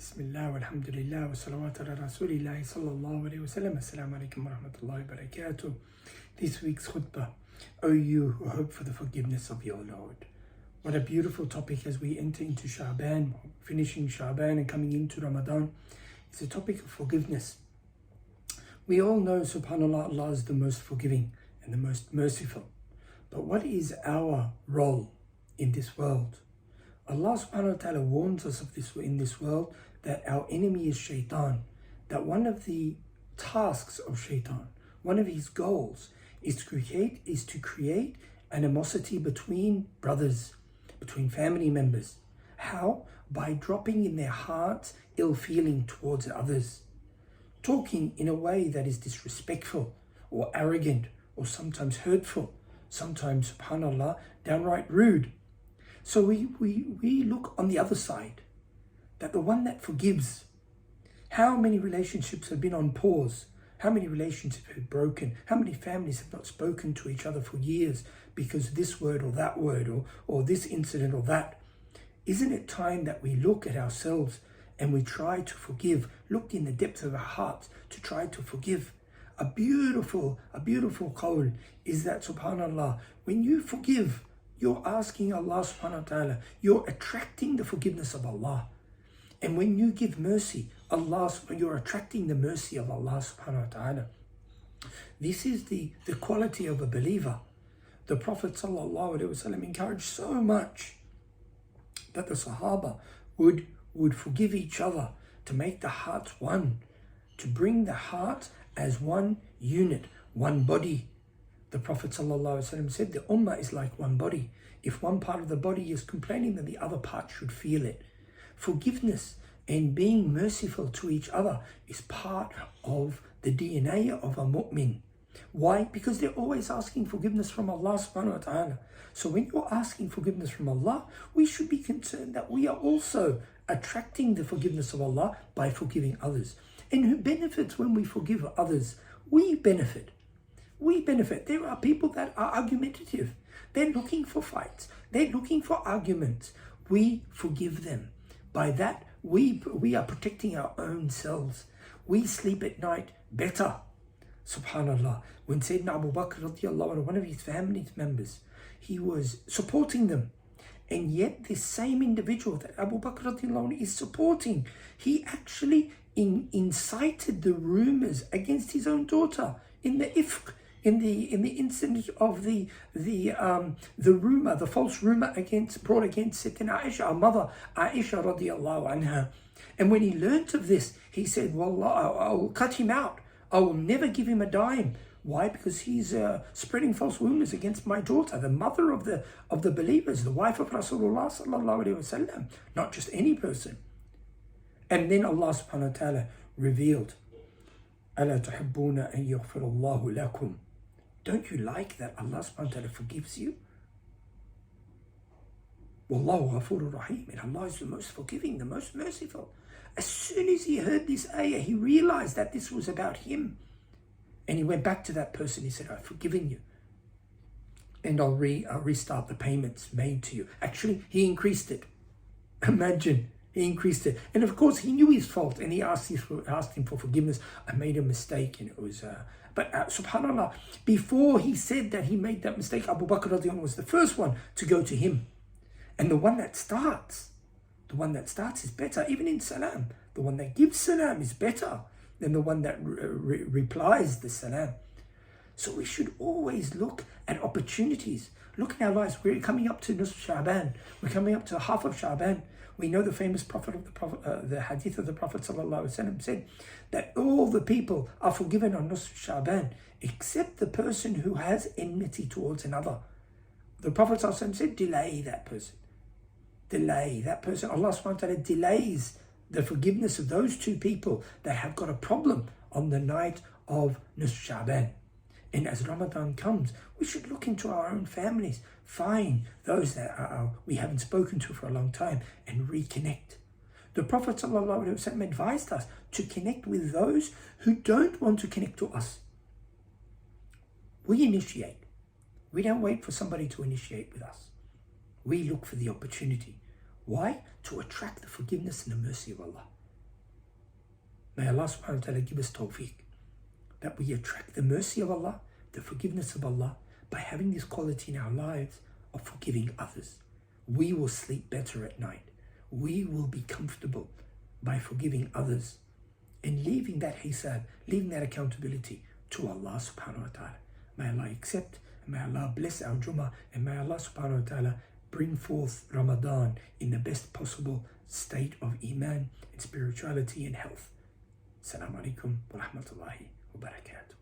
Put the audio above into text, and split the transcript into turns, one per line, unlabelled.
Bismillah, walhamdulillah, wa salawat ala rasulillah sallallahu alayhi wa sallam. Assalamu alaikum wa rahmatullahi wa barakatuh. This week's khutbah, O you who hope for the forgiveness of your Lord. What a beautiful topic as we enter into Sha'ban, finishing Sha'ban and coming into Ramadan. It's a topic of forgiveness. We all know, subhanAllah, Allah is the most forgiving and the most merciful. But what is our role in this world? Allah subhanahu wa ta'ala warns us of this in this world, that our enemy is shaitan, that one of the tasks of shaitan, one of his goals is to create animosity between brothers, between family members. How? By dropping in their hearts ill feeling towards others, talking in a way that is disrespectful or arrogant or sometimes hurtful, sometimes, subhanallah, downright rude. So we look on the other side, that the one that forgives, how many relationships have been on pause? How many relationships have broken? How many families have not spoken to each other for years because this word or that word or this incident or that? Isn't it time that we look at ourselves and we try to forgive, look in the depths of our hearts to try to forgive? A beautiful qawl is that, subhanallah, when you forgive, you're asking Allah subhanahu wa ta'ala, you're attracting the forgiveness of Allah. And when you give mercy, you're attracting the mercy of Allah subhanahu wa ta'ala. This is the quality of a believer. The Prophet sallallahu alaihi wasallam encouraged so much that the Sahaba would forgive each other, to make the hearts one, to bring the heart as one unit, one body. The Prophet ﷺ said the ummah is like one body. If one part of the body is complaining, then the other part should feel it. Forgiveness and being merciful to each other is part of the DNA of a mu'min. Why? Because they're always asking forgiveness from Allah subhanahu wa ta'ala. So when you're asking forgiveness from Allah, we should be concerned that we are also attracting the forgiveness of Allah by forgiving others. And who benefits when we forgive others? We benefit. We benefit. There are people that are argumentative. They're looking for fights. They're looking for arguments. We forgive them. By that, we are protecting our own selves. We sleep at night better. Subhanallah. When Sayyidina Abu Bakr radiallahu anhu, one of his family members, he was supporting them. And yet this same individual that Abu Bakr radiallahu anhu is supporting, he actually incited the rumors against his own daughter in the ifq, in the incident of the rumor, the false rumor brought against Sayyidina Aisha, our mother Aisha radiallahu anha. And when he learnt of this, he said, Wallah, I will cut him out. I will never give him a dime. Why? Because he's spreading false rumors against my daughter, the mother of the believers, the wife of Rasulullah sallallahu alaihi wasallam, not just any person. And then Allah subhanahu wa ta'ala revealed, أَلَا تُحِبُّونَ أَن يَغْفِرَ اللَّهُ لَكُمْ. Don't you like that Allah subhanahu wa ta'ala forgives you? Wallahu ghafurur rahim. And Allah is the most forgiving, the most merciful. As soon as he heard this ayah, he realized that this was about him. And he went back to that person. He said, I've forgiven you. And I'll restart the payments made to you. Actually, he increased it. Imagine. He increased it. And of course, he knew his fault. And he asked him for forgiveness. I made a mistake. And it was... But subhanAllah, before he said that he made that mistake, Abu Bakr radiallahu anhu was the first one to go to him. And the one that starts is better. Even in salam, the one that gives salam is better than the one that replies the salam. So we should always look at opportunities. Look at our lives. We're coming up to Nusf Sha'ban. We're coming up to half of Sha'ban. We know the famous the hadith of the Prophet ﷺ said that all the people are forgiven on Nusf Sha'ban except the person who has enmity towards another. The Prophet ﷺ said, delay that person. Delay that person. Allah subhanahu wa ta'ala delays the forgiveness of those two people that have got a problem on the night of Nusf Sha'ban. And as Ramadan comes, we should look into our own families, find those that we haven't spoken to for a long time and reconnect. The Prophet ﷺ advised us to connect with those who don't want to connect to us. We initiate. We don't wait for somebody to initiate with us. We look for the opportunity. Why? To attract the forgiveness and the mercy of Allah. May Allah subhanahu wa ta'ala give us tawfiq, that we attract the mercy of Allah, the forgiveness of Allah, by having this quality in our lives of forgiving others. We will sleep better at night. We will be comfortable by forgiving others and leaving that hisab, leaving that accountability to Allah subhanahu wa ta'ala. May Allah accept, and may Allah bless our Jummah, and may Allah subhanahu wa ta'ala bring forth Ramadan in the best possible state of Iman and spirituality and health. Assalamu alaikum wa rahmatullahi wa barakatuh.